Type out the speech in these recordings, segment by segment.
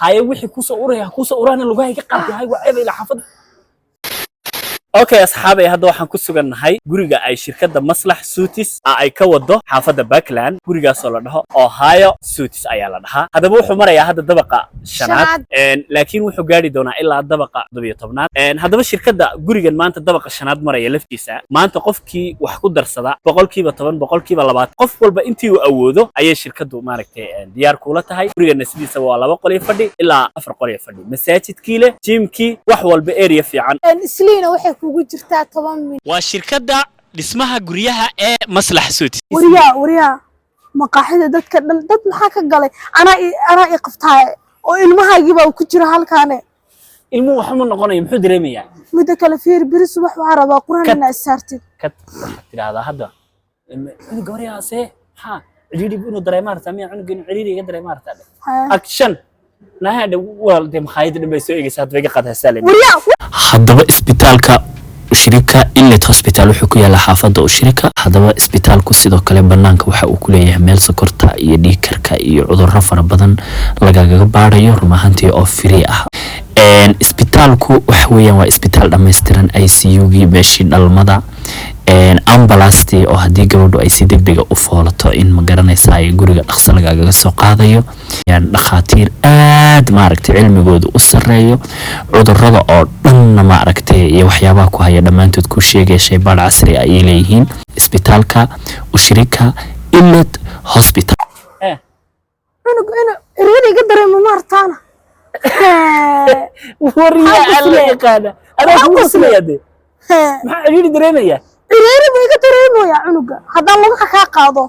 هاي وحي كوسو أوراني لغاية قاعد هاي وعيب إلى حافظ اوكي اصحابي هذا waxaan ku sugannahay guriga ay shirkadda Maslax Suites ay ka wado xaafadda Backland gurigaas oo la dhaho Ohio Suites ayaa la dhahaa hadaba wuxuu marayaa hadda dabaqa shanaad laakiin wuxuu gaari doonaa ilaa dabaqa 12aad hadaba shirkadda gurigan maanta dabaqa shanaad maraya laftiisa maanta qofkii wax ku darsada 10% 20% qof walba intii uu awoodo ayay shirkaddu maaragtay diyaar kula tahay gurigan sidiisa waa 2 qol fadhi ilaa 4 qol fadhi masaajidkii leh jimkii wax walba area fiican isliina waxay kugu jirtaa 10 min waa shirkadda dhismaha guryaha ee Maslax Suites wariya maqaaxida dadka dad maxaa ka galay ana i qabtaa oo ilmahaagiiba ku jira halkaane ilmuhu waxa ma noqonayo muxuu dareemayaa mid kale fiir biris wax araba quraanna saartid ka tiraada hadda in goriyaase ha ciriiri inuu dareemaarta miya cunugin ciriiriga dareemaarta action nahada walde maxaayad dhanbay soo eegaysaa dadka qadasaaleen haddaba isbitaalka shirika Illet Hospital wuxuu ku yaala xaafadda shirika hadaba isbitaalku sidoo kale banaanka waxa uu ku leeyahay meel sokorta iyo dhiigkarka iyo cudurro fara badan lagaga baarayo rumahantii oo free ah isbitaalku waxa weeyaan waa isbitaal dhameystiran ICU-gi meeshii dhalmada ambulance oo hadii gabadhu ay si degdeg ah u foolato in ma garanaysaa ay guriga dhaqso lagaga soo qaadayo yaan dhaqaatiir aad ma aragtay cilmigoodu u sareeyo cudurrada oo dhan ma aragtay iyo waxyaabaha ku haya dhamaantood ku sheegay shaybaad casri ah ay leeyihiin isbitaalka shirika Illet Hospital ina iriga dareemo martaana wariya alla yaqaana ada ku qaslayade maxaa iriga dareemaya iriga iga dareemaya cunuga haddaan lagu ka qaado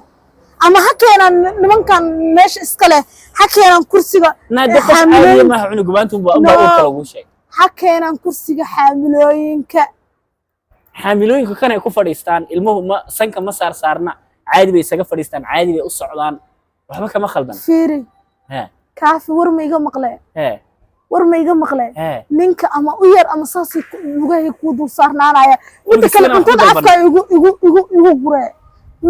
ama ha keenan nimankan meesha iska leh ha keenan kursiga naada qasayay ma cunuga baantu baa u kala ugu sheeg ha keenan kursiga xaamilooyinka kan ay ku fadhiistaan ilmuhu ma sanka ma saarna caadi bay isaga fadhiistaan caadi bay u socdaan waxba kama khaldan fiiri kaafi war ma iga maqle ninka ama u yar ama saasi lugahay ku dul saarnaanaya mid kale cuntada afka igu gure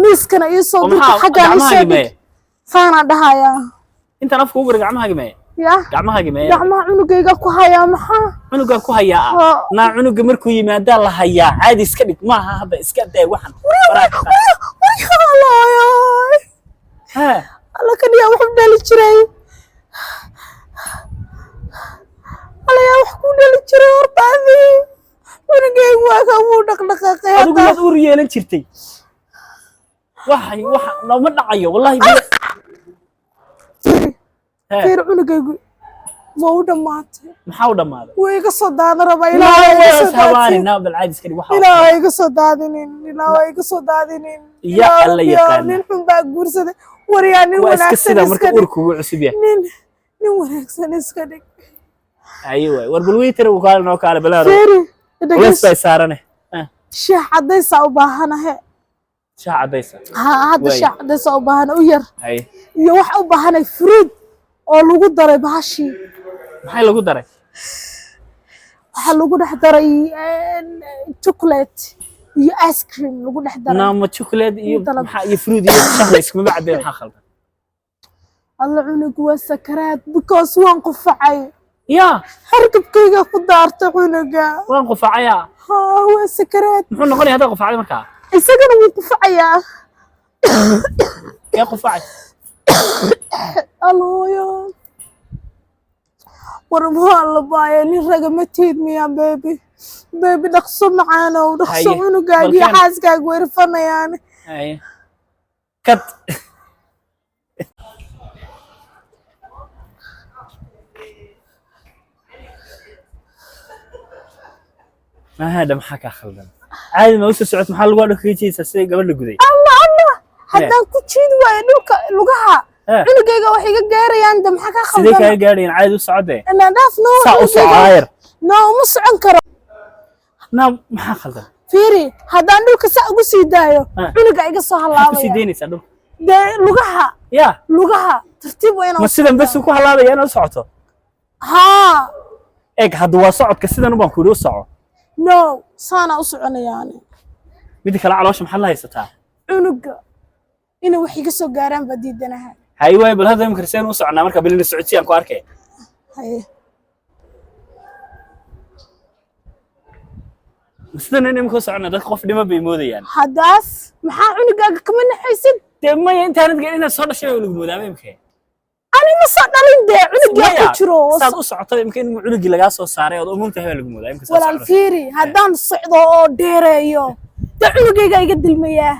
miskana iyo soo dulka xaga isoo saana dhahaya inta afka ugu gacmaha gimay gacmaha cunugayga ku haya maxaa cunuga ku haya na cunuga markuu yimaada la haya caadi iska dhig maaha hadda iska day waxan alla kaniya wax dhali jiray alla wax ku dhali jiray hortaadi cunugaygu waa ka uu dhaqdhaqaaqay adigu waad u yeelan jirtay wax ma dhacayo wallahi fiir cunugaygu waa u dhamaatay maxaa u dhamaaday way iga soo daadan raba ilaahay iga soo daadinin ya alla yaqaan nin xun baa guursaday wariyaa nin wanaagsan marka urku ugu cusub yahay nin wanaagsan iska dhig ayuu war bulweetira uu kaal noo kaale balaaro way saarane shaah cadaysa u baahanahay shaah cadaysa hadda shaah cadaysa u baahana u yar iyo wax u baahanay fruit oo lagu daray bahashi maxay lagu daray waxa lagu dhex daray chocolate iyo ice cream lagu dhex daray naama chocolate iyo maxaa iyo fruit iyo shaah isku ma cadeen waxa khaldan alla cunugu waa sakaraad because waan qufacay ya harkabkayga ku daartay cunuga waan qufacaya waa sakaraad muxuu noqonayaa hada qufacay markaa isagana wuu qufacaya ya qufacay alooyo warmo alla baayo nin raga ma tiid miya baby dhaqso macaan oo dhaqso cunugaaga iyo xaaskaaga weerfanayaan kat ما هذا محاكا خلدان عادي ما وصل سعود محل لغو دكيجيسا سي قبل لغدي الله hadaan ku jiid waayo dhulka lugaha cunugayga wax iga gaarayaan maxaa ka khaldan sidee ka gaarayaan caadi u socodee ana dhaaf no saa u socoayr no ma socon karo maxaa khaldan fiiri hadaan dhulka saa ugu sii daayo cunuga iga soo halaabaya ku sii deynaysa dhulka lugaha lugaha tartiib weyn ma sidan bas ku halaabaya inuu socoto eeg hadda waa socodka sidan u baan ku u soco no saana u soconayaan mid kale caloosha maxaa la haysataa cunuga inuu wax iga soo gaaraan badiidanaha hay way bal hada imkarsan u socnaa marka bilin socodsiyan ku arkay هاي sidana inay ku socona dad qof dhima bay moodayaan hadaas maxaa cunugaaga kama naxaysid ma intaanad gelin soo dhashay oo lagu moodaa imkee ani ma soo dhalin dee cunugaaga ku jiro saad u socoto imkee in cunugii laga soo saaray oo umulta lagu moodaa imkee walaal fiiri haddaan socdo oo dheereeyo dee cunugayga iga dilmayaa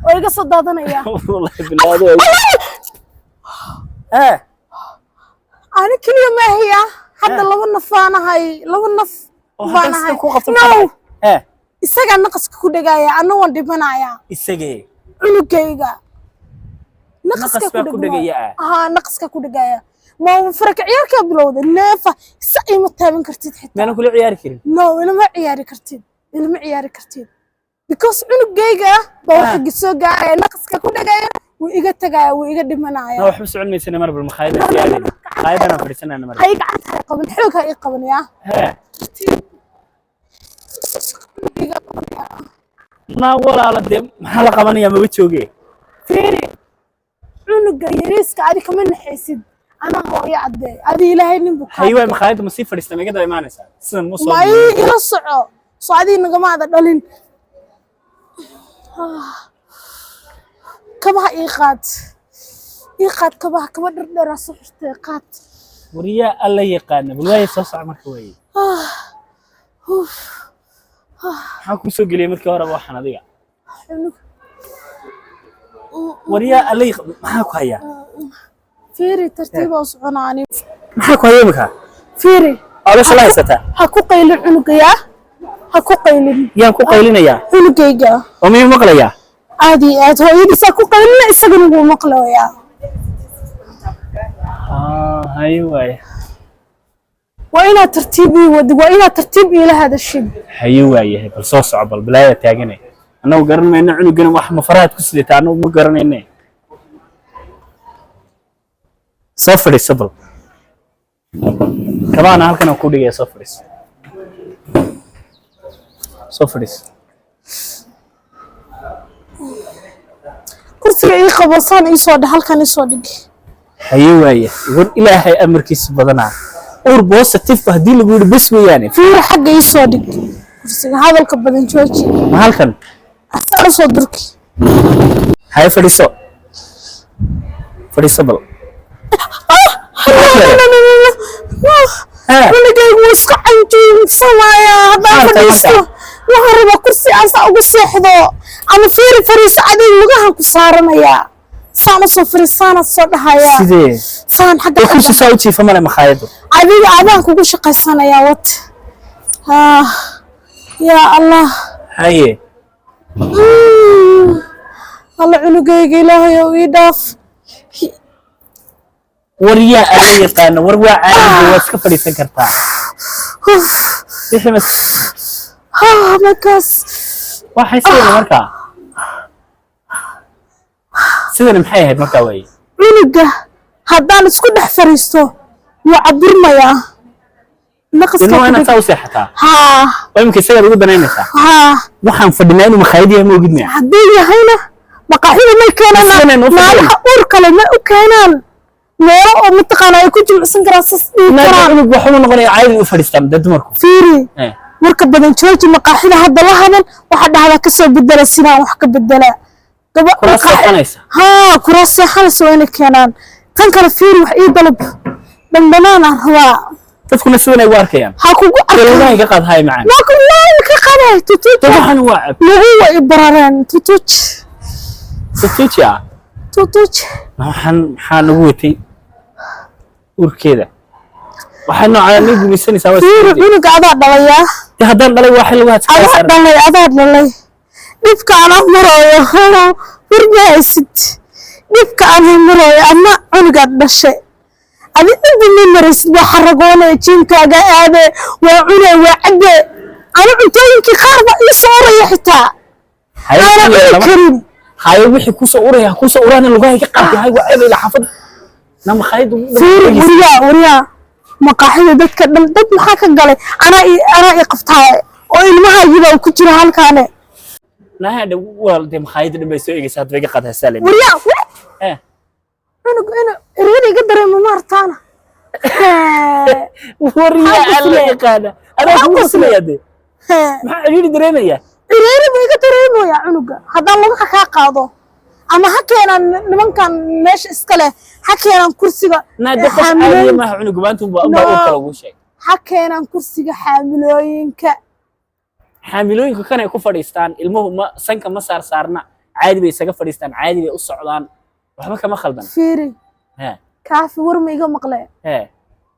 oo iga soo daadanaya wallahi bilaado ani kaliya ma haya hadda laba naf aanahay laba naf baanahay no isaga naqaska ku dhagaya ana waan dhimanaya isagee cunugayga naqaska ku dhagaya naqaska ku dhagaya ma farka ciyaarka bilowda neefa saayma taaban kartid xitaa ma kula ciyaari karin no ilma ciyaari kartid because cunugayga baa waxa soo gaaray naqaska ku dhagaya wuu iga tagaya wuu iga dhimanaya wax ma socon meesana mar bal makhaayada ciyaarina qaydana fadhisanana mar ay gacanta qaban xoog ay qaban ya ما ولا على الدم محل قبني يا ما بتشوقي فيري cunuga yariiska adi kama naxaysid ana hooyo cadde adi ilaahay nin bukaa hayway makhaayada ma sii fadhiistay meegada imaanaysa sidan ma soo may ila soco soo adi nagama ada dhalin kabaha ii qaad kabaha kaba dhardheera soo xirtay qaad wariya alla yaqaan bal way soo sac marka way maxaa ku soo geliyay markii hore waxaan adiga wariya alla maxaa ku haya fiiri tartiib oo soconaani maxaa ku haya marka fiiri ala shalaysata ha ku qaylin cunugaya ha ku qaylin yaan ku qaylinaya cunugayga oo miyuu maqlaya aadi aad hooyadiisa ku qaylina isagana wuu maqlaya hayway وأنا ترتيبي وأنا ترتيب إلى هذا الشيء. حيوة بل صوص عبل بلا تاجني أنا وقرن إنه عنو قرن واحد مفرات كسلة أنا وقرن إنه صفري صبر كمان هالكنا كودي يا صفريس كرسي إيه خبصان يصعد هالكنا يصعد حيوة يقول إلهي أمر كيس بدنا أور بوستيف هدي اللي يقول بس وياني في حاجة يصادق هذا الكبدن شوية ما هالكن أنا صدرك هاي فريسو بل أنا جاي وسق عندي سوايا هذا فريسو وهرب كرسي أنسى أقصي حذو أنا فريس عادي لقاها كسارنا يا سان صفر سان صدها يا سيدي سان حق كرسي ساوتي فما مخايدو عادي كوكو شقيسانا يا وات يا الله هاي الله عنقيق إلهي ويداف وريا أي يقان وروا عادي واسكفر يسكرتها يحمس مكاس waxay soo markaa sidana maxay ahayd markaa way cunuga haddaan isku dhex fariisto waa cabirmaya naqaska inuu taa u seexataa waa imka isaga ugu banaynaysaa waxaan fadhinaa inuu makhaayadiya ma ogid miya haddii yahayna maqaaxida may keenaan maalaha uur kale ma u keenaan meelo oo mataqaana ay ku jimcsan karaan sas cunug waxuu noqonaya caadi u fadhiistaan dad dumarku fiiri marka badan jooji maqaaxida hadda la hadan waxa dhahda ka soo bedela sinaan wax ka bedela kuraas seexanaysa kuraas seexanaysa waa inay keenaan tan kale fiiri wax ii dalab dhandanaan rabaa dadkuna sidan ay u arkayaan ha kugu arkay ka qaad hay macaan ma kullaa ka qaday tutuj waxaan waa lagu way barareen tutuj maxaa nagu watay urkeeda waxay noocaan mid gumaysanaysaa waa fiiri cunuga adaa dhalaya haddaan dhalay waa xil waad adaa dhalay dhibka ana marooyo warbaysid dhibka ana marooyo ama cunugaad dhashay adi inta ma maraysid waa xaragoonaya jiinkaaga aade waa cunay waa cadde ana cuntooyinkii qaar baa ii soo uraya xitaa karin hayo wixii kusoo uraya lugahay ka qaadyahay waa ceeb ila xafad nama khaydu wariyaa maqaaxida dadka dhan dad maxaa ka galay anaa i qabtaa oo ilmahaygiba ku jira halkaane nahada walde makhaayada dhan bay soo eegaysaa hadba iga qadhaa saalim wariyaa cunug ina ereyada iga dareemo ma hartaana وريا على يقانا أنا أقول يا دي ما عريري دريمية عريري بيجي دريمو يا عنقة هذا الله حكى قاضو أما حكينا نمن كان ماش إسكاله حكينا كرسي نادي قش عالية ما عنق ما أنتم بقى أقول شيء حكينا كرسي حاملوين كان يكون فريستان المهم ما سنك ما صارنا عادي بيسقى فريستان عادي بيقص عضان وحبك ما خلدنا فيري ها كافي ورميجا مقلة ها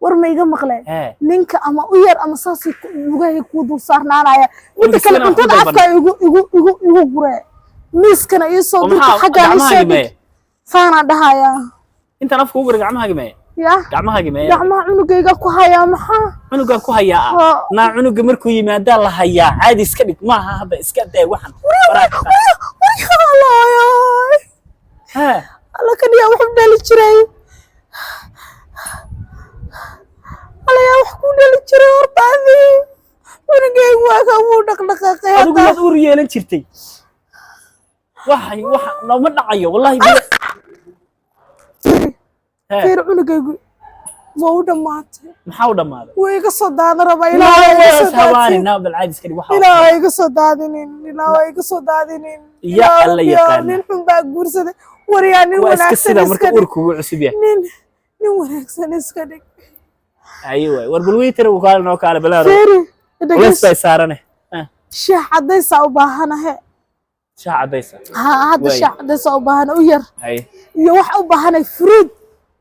ورميجا مقلة نينك أما وير أما ساسي لغاية كودو صارنا على أنت كلا أنت ضعفك يجو برا مسكنا يسوع حاجة يسوع فانا دهايا أنت نفسك وقرق عمها جماعة gacmaha gimee gacmaha cunugayga ku hayaa maxaa cunuga ku hayaa na cunuga markuu yimaado la hayaa caadi iska dhig maaha hada iska day waxan ha alla kan yaa wax dhali jiray alla yaa wax ku dhali jiray hortaadi cunugayga waa ka uu dhaqdhaqaaqay adigu waad ur yeelan jirtay waxa ma dhacayo wallahi فير عنقي مودا مات محاوده مات ويقصد هذا ربا إلى ثواني ناب العادي سكري وحاول إلى يقصد هذين إلى يقصد هذين يا الله يقال نحن باقورسة ورياني واسكسيدا مركا أوركو عسبيا نين ونكسن اسكدك أيوة وربلويتر وقال نوك على بلارو فيري ولس بيسارنه شاح عديسة وباهنا هي شاح عديسة هذا شاح عديسة وباهنا وير أي يوح وباهنا فرود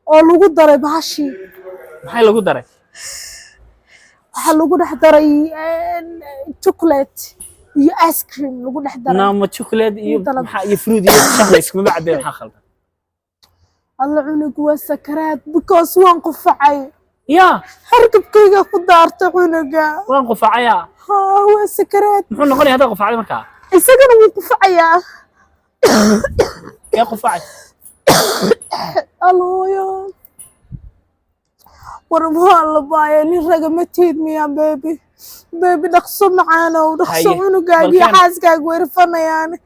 oo lagu daray bahashi maxay lagu daray waxa lagu dhex daray chocolate iyo ice cream lagu dhex daray naamo chocolate iyo waxa iyo fruit iyo shaqay isku ma cadeen waxa khaldan alla cunugu waa sakaraad because waan qufacay ya hargabkayga ku daartay cunuga waan qufacaya ha waa sakaraad muxuu noqonay hada qufacay markaa isagana wuu qufacayaa ya qufacay الله ورمها الله بايا نرجع متيد ميا بيبي دخسو معانا ودخسو عنو قاعد يحاسك ويرفنا يعني